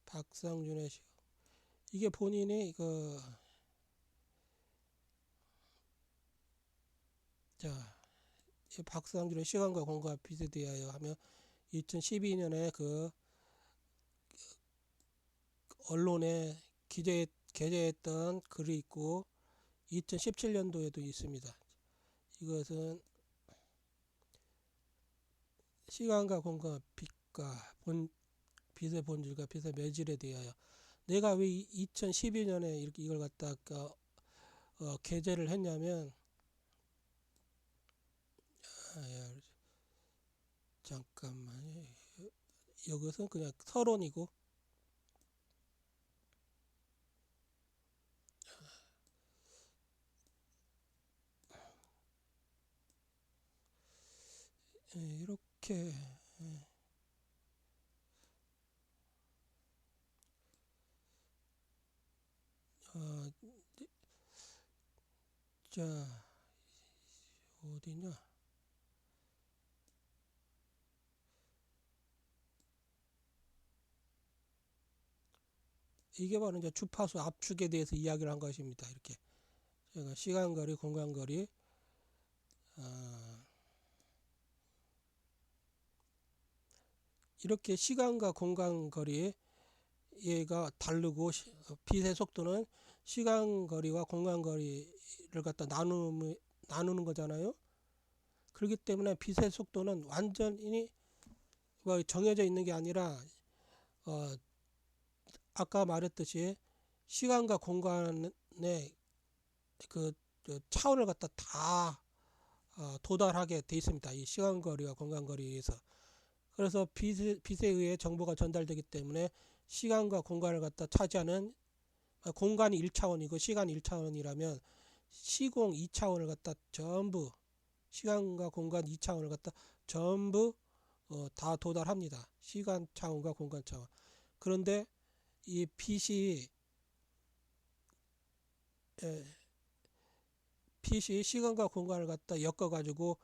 박상준의 이게 본인이 자, 박상준의 시간과 공간 빛에 대하여 하며 2012년에 그 언론에 게재했던 글이 있고 2017년도에도 있습니다. 이것은 시간과 공간 빛과 빛의 본질과 빛의 매질에 대하여 내가 왜 2012년에 이렇게 이걸 갖다가 게재를 했냐면 잠깐만요. 이것은 그냥 서론이고 이렇게 자 어디냐 이게 바로 이제 주파수 압축에 대해서 이야기를 한 것입니다. 이렇게 제가 시간거리 공간거리 이렇게 시간과 공간거리 얘가 다르고 빛의 속도는 시간거리와 공간거리를 갖다 나누는 거잖아요. 그렇기 때문에 빛의 속도는 완전히 뭐 정해져 있는 게 아니라 아까 말했듯이 시간과 공간의 그 차원을 갖다 다 도달하게 돼 있습니다. 이 시간거리와 공간거리에서. 그래서 빛에 의해 정보가 전달되기 때문에 시간과 공간을 갖다 차지하는 공간이 1차원이고 시간이 1차원이라면 시공 2차원을 갖다 전부 시간과 공간 2차원을 갖다 전부 다 도달합니다. 시간 차원과 공간 차원. 그런데 이 빛이 시간과 공간을 갖다 엮어가지고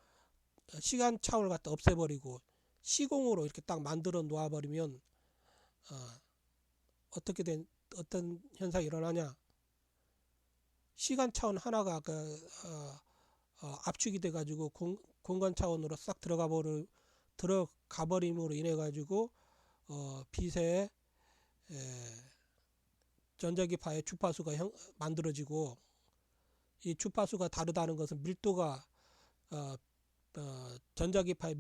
시간 차원을 갖다 없애버리고 시공으로 이렇게 딱 만들어 놓아버리면 어떤 현상이 일어나냐? 시간 차원 하나가 압축이 돼가지고 공간 차원으로 싹 들어가 버림으로 인해 가지고 빛의 전자기파의 주파수가 만들어지고 이 주파수가 다르다는 것은 밀도가 전자기파의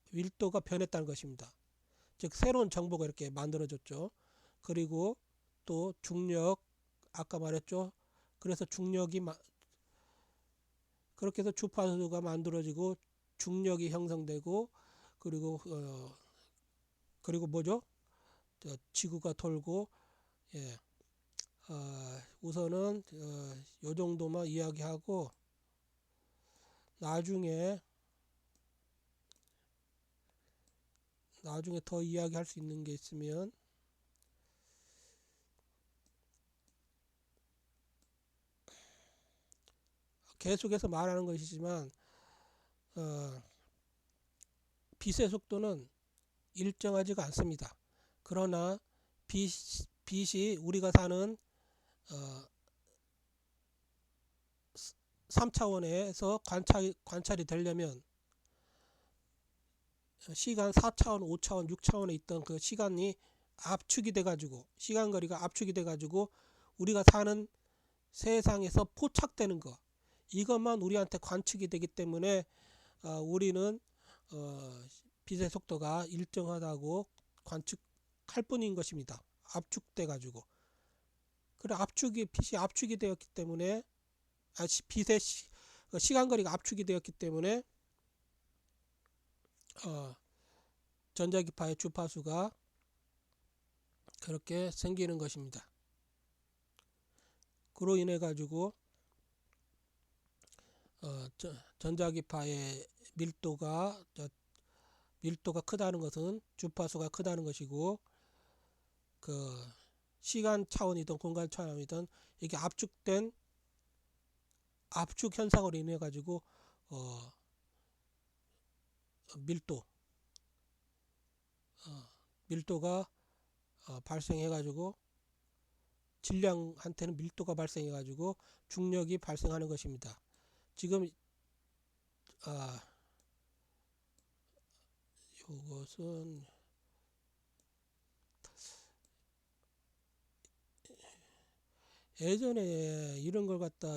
밀도가 변했다는 것입니다. 즉 새로운 정보가 이렇게 만들어졌죠. 그리고 또 중력 아까 말했죠. 그래서 중력이 그렇게 해서 주파수가 만들어지고 중력이 형성되고 그리고 뭐죠? 지구가 돌고 예. 우선은 요 정도만 이야기하고 나중에 더 이야기할 수 있는 게 있으면 계속해서 말하는 것이지만 어, 빛의 속도는 일정하지가 않습니다. 그러나 빛이 우리가 사는 3차원에서 관찰이 되려면 시간 4차원, 5차원, 6차원에 있던 그 시간이 압축이 돼가지고 시간거리가 압축이 돼가지고 우리가 사는 세상에서 포착되는 거, 이것만 우리한테 관측이 되기 때문에 우리는 빛의 속도가 일정하다고 관측할 뿐인 것입니다. 압축돼 가지고. 그래, 빛이 압축이 되었기 때문에 빛의 시간거리가 압축이 되었기 때문에 전자기파의 주파수가 그렇게 생기는 것입니다. 그로 인해 가지고 전자기파의 밀도가 크다는 것은 주파수가 크다는 것이고, 그 시간 차원이든 공간 차원이든 이게 압축된 압축 현상으로 인해 가지고 밀도가 발생해 가지고 질량한테는 밀도가 발생해 가지고 중력이 발생하는 것입니다. 지금 이것은 예전에 이런 걸 갖다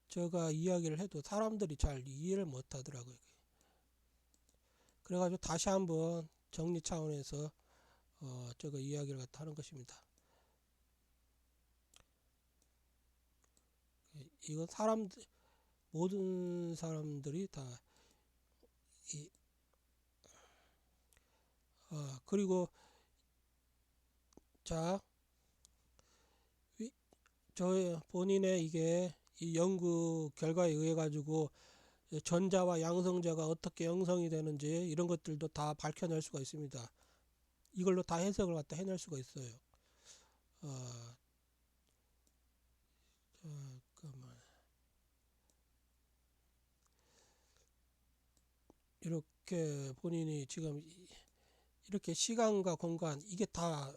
제가 이야기를 해도 사람들이 잘 이해를 못 하더라고요. 그래가지고 다시 한번 정리 차원에서 제가 이야기를 갖다 하는 것입니다. 이건 모든 사람들이 다 그리고 자, 저 본인의 이게 이 연구 결과에 의해 가지고 전자와 양성자가 어떻게 형성이 되는지 이런 것들도 다 밝혀낼 수가 있습니다. 이걸로 다 해석을 갖다 해낼 수가 있어요. 잠깐만. 이렇게 본인이 지금 이렇게 시간과 공간 이게 다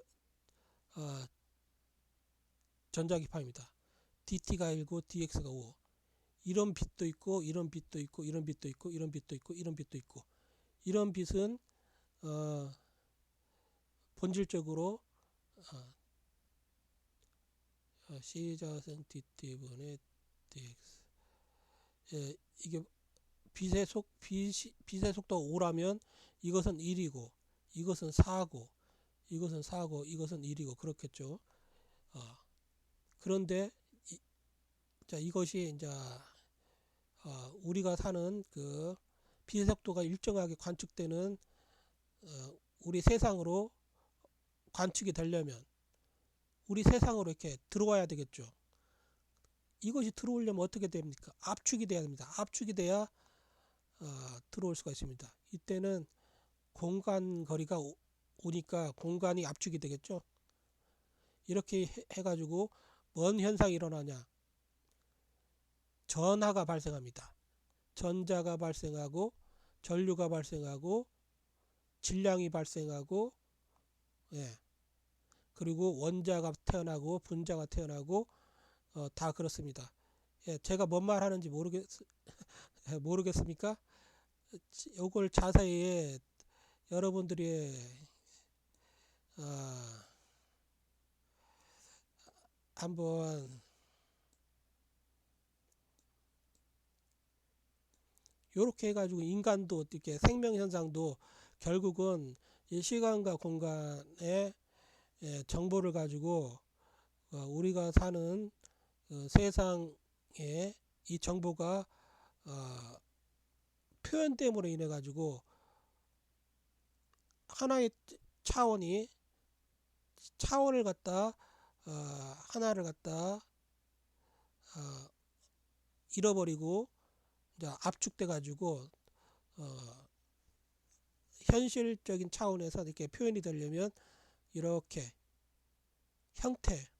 전자기파입니다. dt가 1고 dx가 5. 이런 빛도 있고 이런 빛도 있고 이런 빛도 있고 이런 빛도 있고 이런 빛도 있고, 이런 빛은 본질적으로 C자생 dt분의 dx. 이게 빛의 속도가 5라면 이것은 1이고 이것은 4고 이것은 4고 이것은 1이고 그렇겠죠. 그런데 이것이 이제 우리가 사는 그 빛의 속도가 일정하게 관측되는 우리 세상으로 관측이 되려면 우리 세상으로 이렇게 들어와야 되겠죠. 이것이 들어오려면 어떻게 됩니까? 압축이 돼야 됩니다. 압축이 돼야 들어올 수가 있습니다. 이때는 공간 거리가 오니까 공간이 압축이 되겠죠. 이렇게 해가지고 뭔 현상이 일어나냐? 전하가 발생합니다. 전자가 발생하고 전류가 발생하고 질량이 발생하고, 그리고 원자가 태어나고 분자가 태어나고 다 그렇습니다. 제가 뭔 말 하는지 모르겠습니까? 이걸 자세히 여러분들이 한번 이렇게 해가지고 인간도 이렇게 생명현상도 결국은 이 시간과 공간의 정보를 가지고 우리가 사는 세상에 이 정보가 표현됨으로 인해 가지고 하나의 차원을 갖다 하나를 갖다 잃어버리고 이제 압축돼 가지고 현실적인 차원에서 이렇게 표현이 되려면 이렇게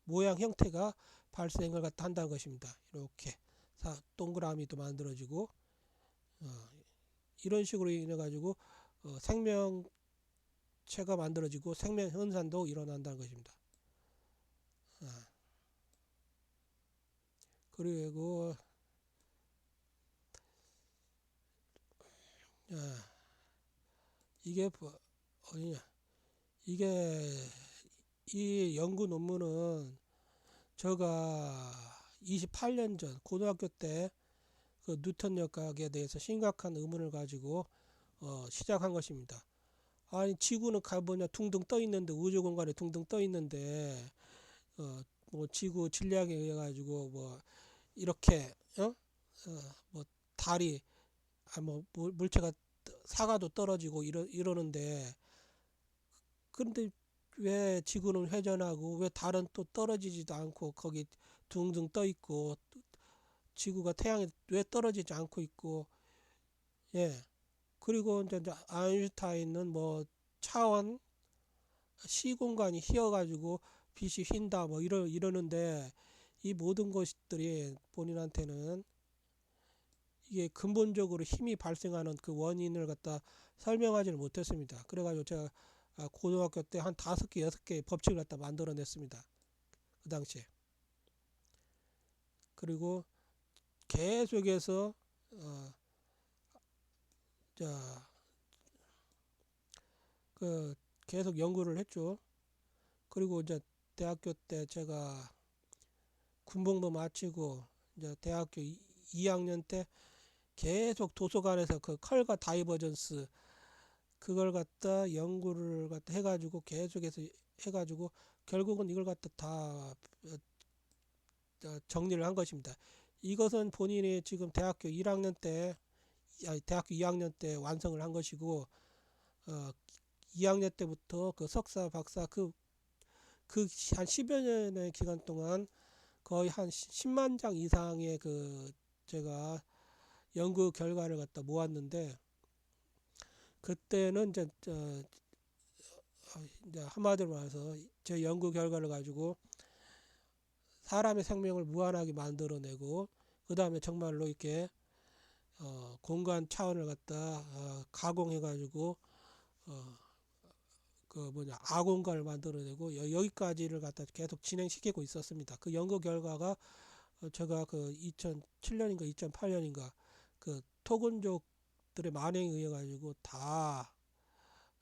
모양 형태가 발생을 갖다 한다는 것입니다. 이렇게 동그라미도 만들어지고 어, 이런 식으로 인해 가지고 생명체가 만들어지고 생명 현상도 일어난다는 것입니다. 어, 그리고 어, 이게 어디냐? 이게 이 연구 논문은 제가 28년 전 고등학교 때 그 뉴턴 역학에 대해서 심각한 의문을 가지고 시작한 것입니다. 아니 지구는 뭐냐 둥둥 떠 있는데 우주 공간에 둥둥 떠 있는데 뭐 지구 질량에 의해 가지고 뭐 이렇게 뭐 달이 뭐 물체가 사과도 떨어지고 이러는데 그런데 왜 지구는 회전하고 왜 달은 또 떨어지지도 않고 거기 둥둥 떠 있고 지구가 태양에 왜 떨어지지 않고 있고 예 그리고 이제 아인슈타인은 뭐 차원 시공간이 휘어가지고 빛이 휜다 뭐 이러는데 이 모든 것들이 본인한테는 이게 근본적으로 힘이 발생하는 그 원인을 갖다 설명하지를 못했습니다. 그래가지고 제가 고등학교 때 한 5개, 6개 법칙을 갖다 만들어냈습니다. 그 당시에. 그리고 계속해서 어, 자, 그 계속 연구를 했죠. 그리고 이제 대학교 때 제가 군복무 마치고 이제 대학교 2학년 때 계속 도서관에서 그 컬과 다이버전스 그걸 갖다 연구를 갖다 해가지고 계속해서 해가지고 결국은 이걸 갖다 다 정리를 한 것입니다. 이것은 본인이 지금 대학교 1학년 때, 대학교 2학년 때 완성을 한 것이고, 2학년 때부터 그 석사, 박사 한 10여 년의 기간 동안 거의 한 10만 장 이상의 그 제가 연구 결과를 갖다 모았는데 그때는 이제 한마디로 말해서 제 연구 결과를 가지고 사람의 생명을 무한하게 만들어내고 그 다음에 정말로 이렇게 공간 차원을 갖다 가공해가지고 어, 그 뭐냐 아공간을 만들어내고 여기까지를 갖다 계속 진행시키고 있었습니다. 그 연구 결과가 제가 그 2007년인가 2008년인가 그 토건족들의 만행에 의해 가지고 다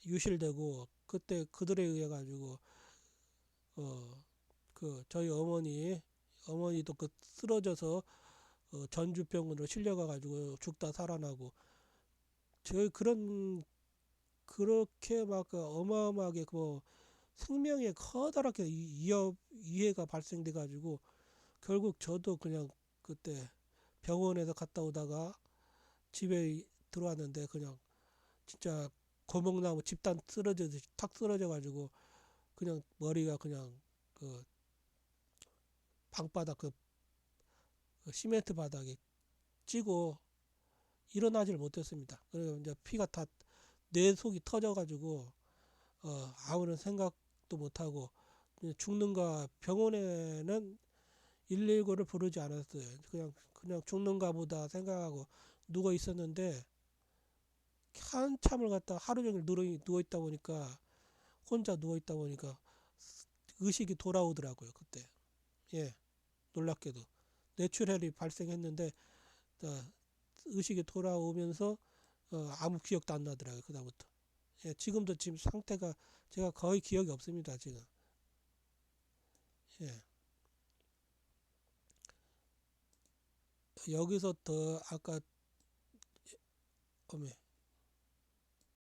유실되고 그때 그들에 의해 가지고 그 저희 어머니도 그 쓰러져서 전주병원으로 실려가 가지고 죽다 살아나고 저희 그렇게 막 그 어마어마하게 그 생명에 커다랗게 위해가 발생돼 가지고 결국 저도 그냥 그때 병원에서 갔다 오다가 집에 들어왔는데 그냥 진짜 고목나무 집단 쓰러지듯이 탁 쓰러져 가지고 그냥 머리가 그냥 그 방바닥 그 시멘트 바닥에 찌고 일어나질 못했습니다. 그래서 이제 피가 다 뇌 속이 터져가지고 아무런 생각도 못하고 죽는가 병원에는 119를 부르지 않았어요. 그냥 죽는가 보다 생각하고 누워 있었는데 한참을 갖다 하루 종일 누워 있다 보니까 혼자 누워 있다 보니까 의식이 돌아오더라고요. 그때 예 놀랍게도 뇌출혈이 발생했는데 의식이 돌아오면서 아무 기억도 안 나더라고요. 그다음부터. 예, 지금도 지금 상태가 제가 거의 기억이 없습니다. 지금. 예. 여기서 더 아까 어메